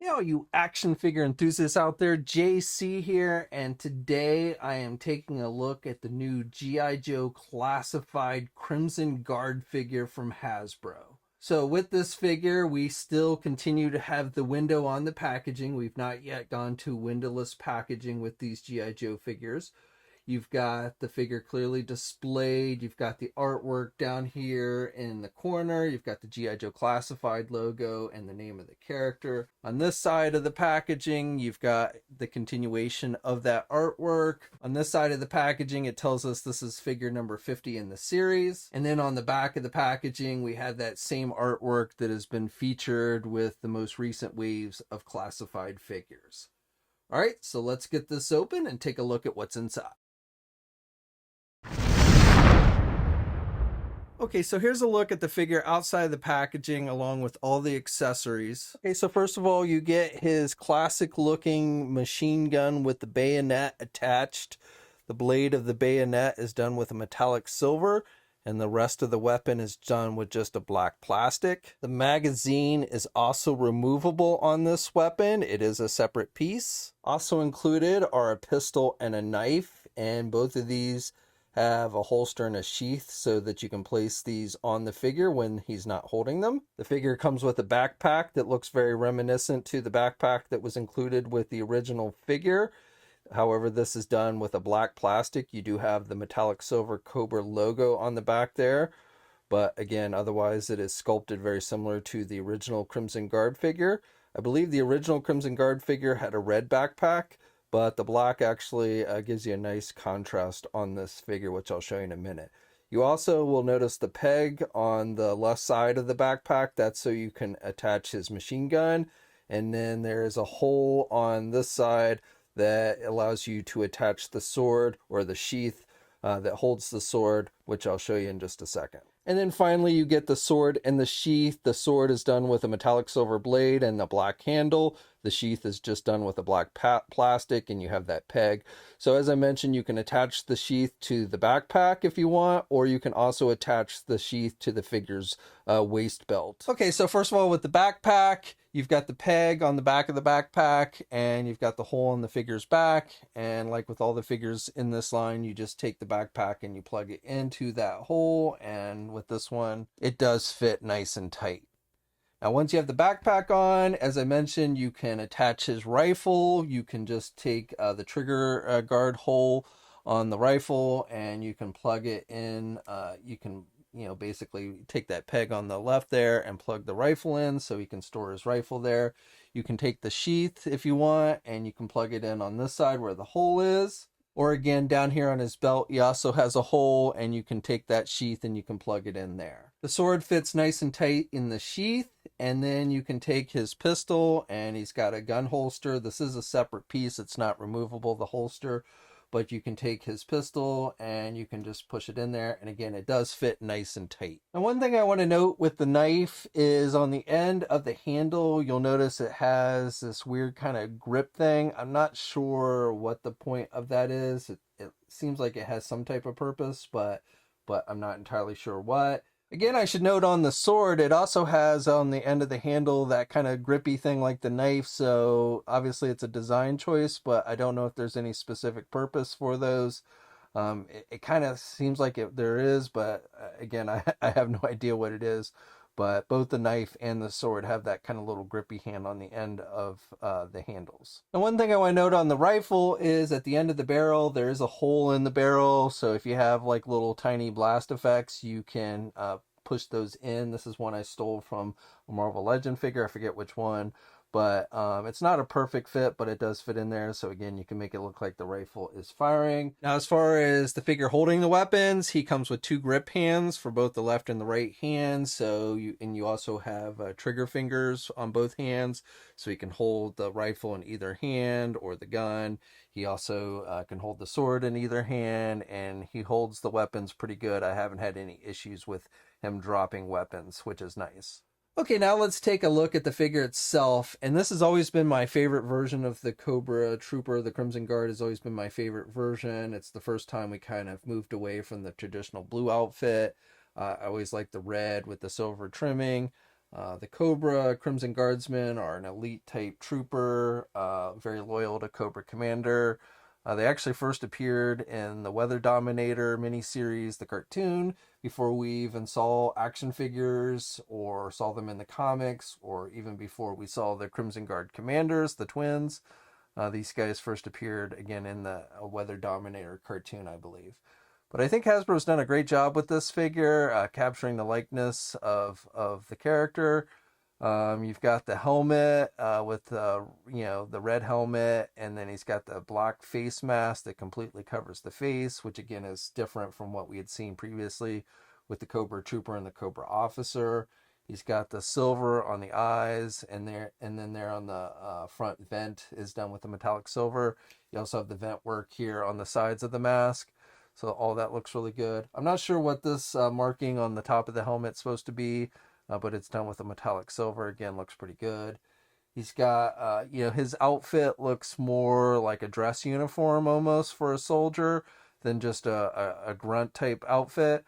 Hey, all you action figure enthusiasts out there, JC here, and today I am taking a look at the new G.I. Joe classified Crimson Guard figure from Hasbro. So with this figure, we still continue to have the window on the packaging. We've not yet gone to windowless packaging with these G.I. Joe figures. You've got the figure clearly displayed. You've got the artwork down here in the corner. You've got the G.I. Joe Classified logo and the name of the character. On this side of the packaging, you've got the continuation of that artwork. On this side of the packaging, it tells us this is figure number 50 in the series. And then on the back of the packaging, we have that same artwork that has been featured with the most recent waves of classified figures. All right, so let's get this open and take a look at what's inside. Okay, so here's a look at the figure outside the packaging along with all the accessories. Okay, so first of all, you get his classic looking machine gun with the bayonet attached. The blade of the bayonet is done with a metallic silver, and the rest of the weapon is done with just a black plastic. The magazine is also removable on this weapon. It is a separate piece. Also included are a pistol and a knife, and both of these have a holster and a sheath so that you can place these on the figure when he's not holding them. The figure comes with a backpack that looks very reminiscent to the backpack that was included with the original figure. However, this is done with a black plastic. You do have the metallic silver Cobra logo on the back there, but again, otherwise it is sculpted very similar to the original Crimson Guard figure. I believe the original Crimson Guard figure had a red backpack, but the black actually gives you a nice contrast on this figure, which I'll show you in a minute. You also will notice the peg on the left side of the backpack. That's so you can attach his machine gun. And then there's a hole on this side that allows you to attach the sword or the sheath that holds the sword, which I'll show you in just a second. And then finally you get the sword and the sheath. The sword is done with a metallic silver blade and a black handle. The sheath is just done with a black plastic, and you have that peg. So as I mentioned, you can attach the sheath to the backpack if you want, or you can also attach the sheath to the figure's waist belt. Okay, so first of all, with the backpack, you've got the peg on the back of the backpack, and you've got the hole in the figure's back. And like with all the figures in this line, you just take the backpack and you plug it into that hole. And with this one, it does fit nice and tight. Now, once you have the backpack on, as I mentioned, you can attach his rifle. You can just take the trigger guard hole on the rifle and you can plug it in. You can, basically take that peg on the left there and plug the rifle in so he can store his rifle there. You can take the sheath if you want and you can plug it in on this side where the hole is. Or again, down here on his belt, he also has a hole and you can take that sheath and you can plug it in there. The sword fits nice and tight in the sheath, and then you can take his pistol and he's got a gun holster. This is a separate piece. It's not removable, the holster, but you can take his pistol and you can just push it in there. And again, it does fit nice and tight. And one thing I want to note with the knife is on the end of the handle, you'll notice it has this weird kind of grip thing. I'm not sure what the point of that is. It seems like it has some type of purpose, but I'm not entirely sure what. Again, I should note on the sword, it also has on the end of the handle that kind of grippy thing like the knife. So obviously it's a design choice, but I don't know if there's any specific purpose for those. It kind of seems like there is, but again, I have no idea what it is. But both the knife and the sword have that kind of little grippy hand on the end of the handles. And one thing I want to note on the rifle is at the end of the barrel, there is a hole in the barrel. So if you have like little tiny blast effects, you can push those in. This is one I stole from a Marvel Legend figure. I forget which one. But it's not a perfect fit, but it does fit in there. So again, you can make it look like the rifle is firing. Now, as far as the figure holding the weapons, he comes with two grip hands for both the left and the right hand. So you also have trigger fingers on both hands, so he can hold the rifle in either hand or the gun. He also can hold the sword in either hand, and he holds the weapons pretty good. I haven't had any issues with him dropping weapons, which is nice. Okay, now let's take a look at the figure itself. And this has always been my favorite version of the Cobra Trooper. The Crimson Guard has always been my favorite version. It's the first time we kind of moved away from the traditional blue outfit. I always liked the red with the silver trimming. The Cobra Crimson Guardsmen are an elite type trooper, very loyal to Cobra Commander. They actually first appeared in the Weather Dominator miniseries, the cartoon, before we even saw action figures or saw them in the comics, or even before we saw the Crimson Guard Commanders, the twins. These guys first appeared again in the Weather Dominator cartoon, I believe. But I think Hasbro's done a great job with this figure, capturing the likeness of the character. You've got the helmet with the red helmet, and then he's got the black face mask that completely covers the face, which again is different from what we had seen previously with the Cobra Trooper and the Cobra Officer. He's got the silver on the eyes, and then there on the front vent is done with the metallic silver. You also have the vent work here on the sides of the mask. So all that looks really good. I'm not sure what this marking on the top of the helmet's supposed to be, but it's done with a metallic silver. Again, looks pretty good. He's got, his outfit looks more like a dress uniform almost for a soldier than just a grunt type outfit.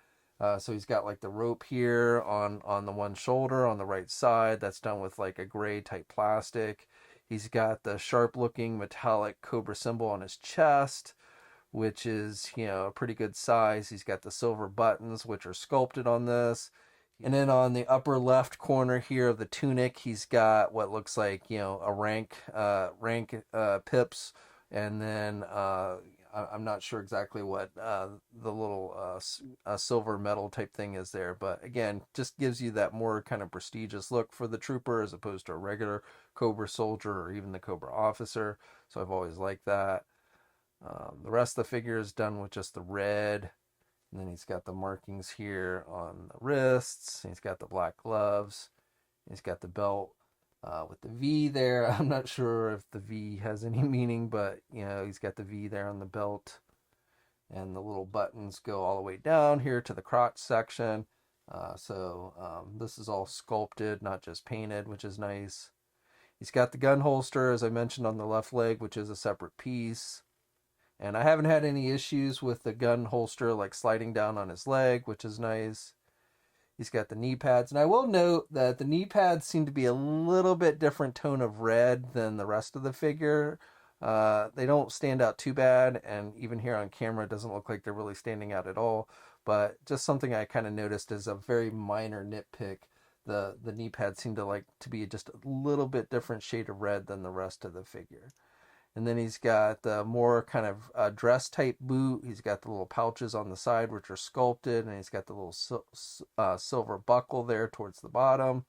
So he's got like the rope here on the one shoulder on the right side. That's done with like a gray type plastic. He's got the sharp looking metallic Cobra symbol on his chest, which is, a pretty good size. He's got the silver buttons, which are sculpted on this. And then on the upper left corner here of the tunic, he's got what looks like, a rank pips. And then I'm not sure exactly what the little silver metal type thing is there. But again, just gives you that more kind of prestigious look for the trooper as opposed to a regular Cobra soldier or even the Cobra officer. So I've always liked that. The rest of the figure is done with just the red. And then he's got the markings here on the wrists. He's got the black gloves. He's got the belt with the V there. I'm not sure if the V has any meaning, but, he's got the V there on the belt. And the little buttons go all the way down here to the crotch section. So this is all sculpted, not just painted, which is nice. He's got the gun holster, as I mentioned, on the left leg, which is a separate piece. And I haven't had any issues with the gun holster like sliding down on his leg, which is nice. He's got the knee pads. And I will note that the knee pads seem to be a little bit different tone of red than the rest of the figure. They don't stand out too bad. And even here on camera, it doesn't look like they're really standing out at all. But just something I kind of noticed is a very minor nitpick. The knee pads seem to be just a little bit different shade of red than the rest of the figure. And then he's got the more kind of dress type boot. He's got the little pouches on the side, which are sculpted. And he's got the little silver buckle there towards the bottom.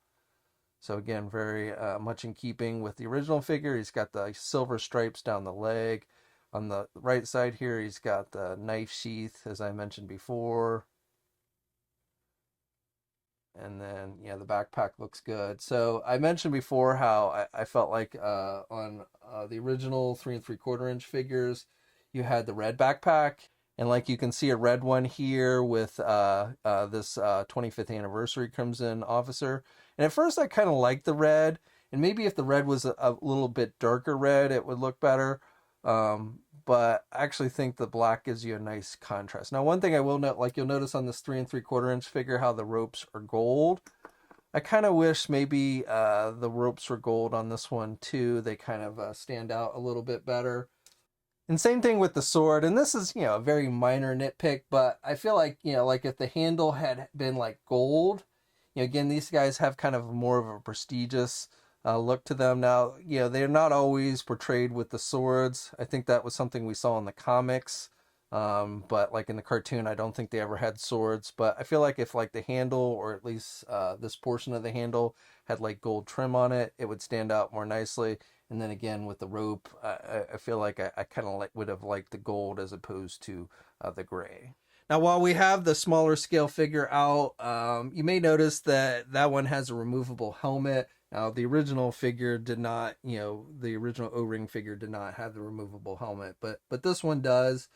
So again, very much in keeping with the original figure. He's got the silver stripes down the leg. On the right side here, he's got the knife sheath, as I mentioned before. And then, the backpack looks good. So I mentioned before how I felt like on the original 3 3/4 inch figures, you had the red backpack. And like you can see a red one here with this 25th anniversary Crimson Officer. And at first I kind of liked the red. And maybe if the red was a little bit darker red, it would look better. But I actually think the black gives you a nice contrast. Now, one thing I will note, like you'll notice on this 3 3/4 inch figure, how the ropes are gold. I kind of wish maybe the ropes were gold on this one too. They kind of stand out a little bit better. And same thing with the sword. And this is, a very minor nitpick, but I feel like, like if the handle had been like gold, again, these guys have kind of more of a prestigious look to them. Now, they're not always portrayed with the swords. I think that was something we saw in the comics. But like in the cartoon, I don't think they ever had swords. But I feel like if like the handle, or at least this portion of the handle, had like gold trim on it, it would stand out more nicely. And then again, with the rope, I feel like I kind of would have liked the gold as opposed to the gray. Now, while we have the smaller scale figure out, you may notice that one has a removable helmet. Now, the original figure did not, the original O-ring figure did not have the removable helmet, but this one does.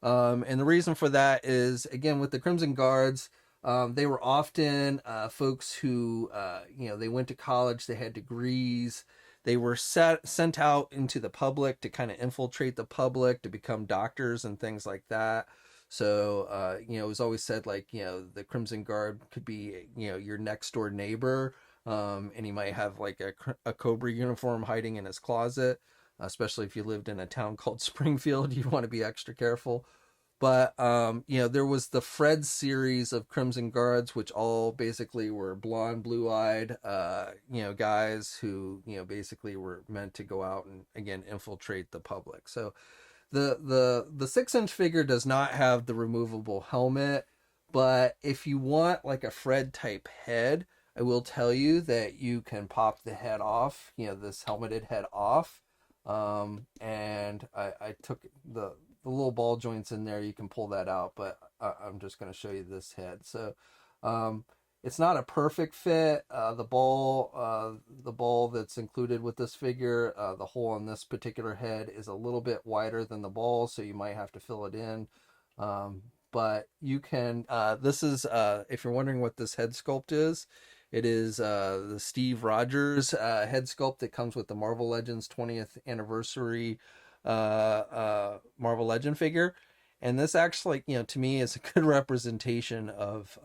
And the reason for that is, again, with the Crimson Guards, they were often folks who, they went to college, they had degrees, they were sent out into the public to kind of infiltrate the public, to become doctors and things like that. So, it was always said like, the Crimson Guard could be, your next door neighbor. And he might have like a Cobra uniform hiding in his closet, especially if you lived in a town called Springfield. You want to be extra careful. But you know, there was the Fred series of Crimson Guards, which all basically were blonde, blue-eyed, you know, guys who, you know, basically were meant to go out and again infiltrate the public. So the 6-inch figure does not have the removable helmet, but if you want like a Fred type head, I will tell you that you can pop the head off, you know, this helmeted head off. And I took the little ball joints in there, you can pull that out, but I'm just going to show you this head. So it's not a perfect fit. The ball that's included with this figure, the hole on this particular head is a little bit wider than the ball, so you might have to fill it in. But you can, this is, if you're wondering what this head sculpt is, it is the Steve Rogers head sculpt that comes with the Marvel Legends 20th anniversary Marvel Legend figure. And this actually, you know, to me is a good representation of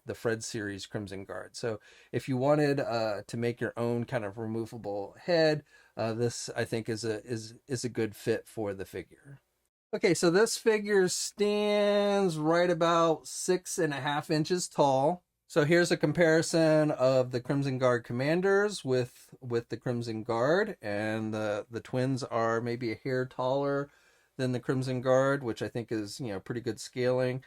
the Fred series Crimson Guard. So if you wanted to make your own kind of removable head, this I think is a good fit for the figure. Okay, so this figure stands right about 6.5 inches tall. So here's a comparison of the Crimson Guard commanders with the Crimson Guard, and the twins are maybe a hair taller than the Crimson Guard, which I think is, you know, pretty good scaling.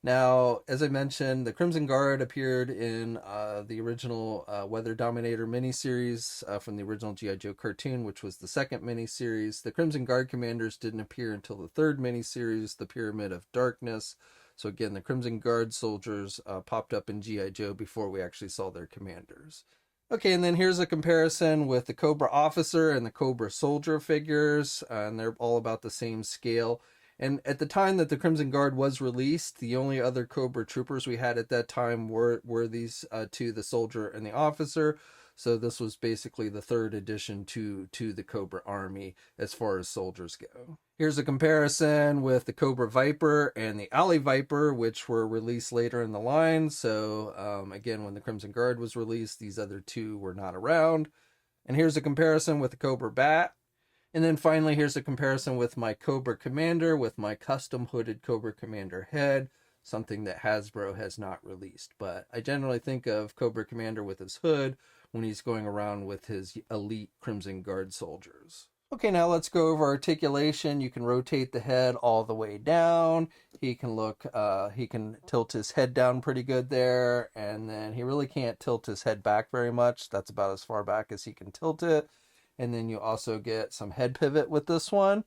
Now, as I mentioned, the Crimson Guard appeared in the original Weather Dominator miniseries from the original G.I. Joe cartoon, which was the second miniseries. The Crimson Guard commanders didn't appear until the third miniseries, The Pyramid of Darkness. So again, the Crimson Guard soldiers popped up in G.I. Joe before we actually saw their commanders. Okay, and then here's a comparison with the Cobra Officer and the Cobra Soldier figures, and they're all about the same scale. And at the time that the Crimson Guard was released, the only other Cobra troopers we had at that time were these two, the Soldier and the Officer. So this was basically the third addition to the Cobra Army as far as soldiers go. Here's a comparison with the Cobra Viper and the Alley Viper, which were released later in the line. So again, when the Crimson Guard was released, these other two were not around. And here's a comparison with the Cobra Bat. And then finally, here's a comparison with my Cobra Commander with my custom hooded Cobra Commander head, something that Hasbro has not released. But I generally think of Cobra Commander with his hood when he's going around with his elite Crimson Guard soldiers. Okay, now let's go over articulation. You can rotate the head all the way down. He can tilt his head down pretty good there. And then he really can't tilt his head back very much. That's about as far back as he can tilt it. And then you also get some head pivot with this one.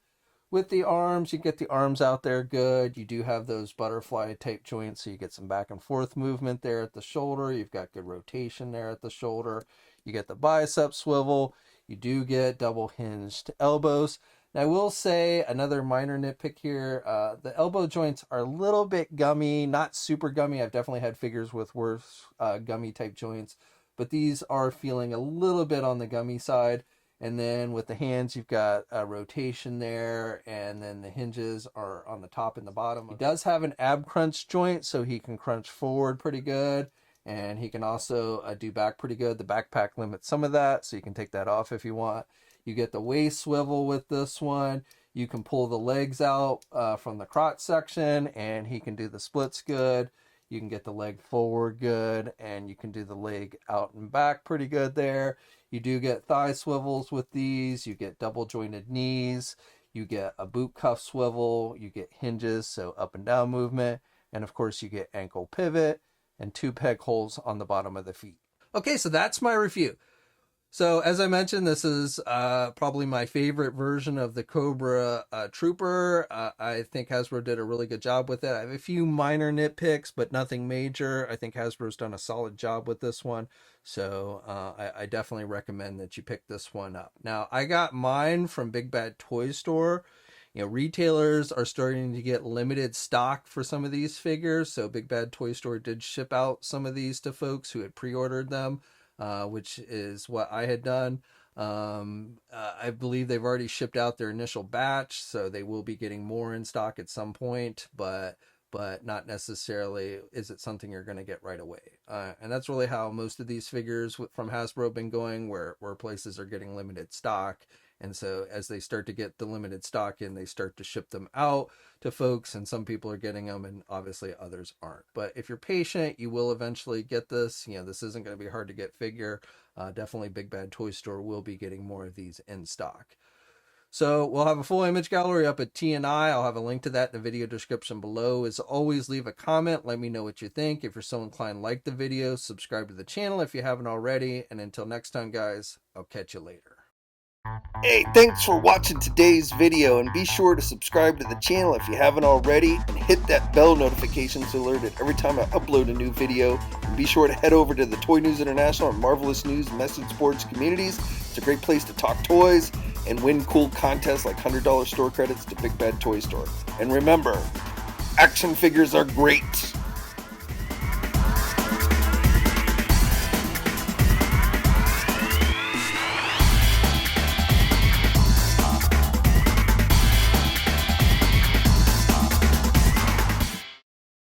With the arms, you get the arms out there good. You do have those butterfly type joints, so you get some back and forth movement there at the shoulder. You've got good rotation there at the shoulder. You get the bicep swivel. You do get double hinged elbows. Now, I will say another minor nitpick here. The elbow joints are a little bit gummy, not super gummy. I've definitely had figures with worse gummy type joints, but these are feeling a little bit on the gummy side. And then with the hands, you've got a rotation there, and then the hinges are on the top and the bottom. He does have an ab crunch joint, so he can crunch forward pretty good, and he can also do back pretty good. The backpack limits some of that, so you can take that off if you want. You get the waist swivel with this one. You can pull the legs out from the crotch section, and he can do the splits good. You can get the leg forward good, and you can do the leg out and back pretty good there. You do get thigh swivels with these. You get double jointed knees. You get a boot cuff swivel. You get hinges, so up and down movement. And of course, you get ankle pivot and 2 peg holes on the bottom of the feet. Okay, so that's my review. So as I mentioned, this is probably my favorite version of the Cobra Trooper. I think Hasbro did a really good job with it. I have a few minor nitpicks, but nothing major. I think Hasbro's done a solid job with this one. So I definitely recommend that you pick this one up. Now, I got mine from Big Bad Toy Store. You know, retailers are starting to get limited stock for some of these figures. So Big Bad Toy Store did ship out some of these to folks who had pre-ordered them. Which is what I had done. I believe they've already shipped out their initial batch, so they will be getting more in stock at some point. But but not necessarily is it something you're going to get right away. And that's really how most of these figures from Hasbro have been going, where places are getting limited stock. And so as they start to get the limited stock in, they start to ship them out to folks, and some people are getting them and obviously others aren't. But if you're patient, you will eventually get this. You know, this isn't going to be hard to get figure. Definitely Big Bad Toy Store will be getting more of these in stock. So we'll have a full image gallery up at TNI. I'll have a link to that in the video description below. As always, leave a comment. Let me know what you think. If you're so inclined, like the video, subscribe to the channel if you haven't already. And until next time, guys, I'll catch you later. Hey, thanks for watching today's video, and be sure to subscribe to the channel if you haven't already, and hit that bell notification so alerted every time I upload a new video. And be sure to head over to the Toy News International and Marvelous News message boards communities. It's a great place to talk toys and win cool contests like $100 store credits to Big Bad Toy Store. And remember, action figures are great!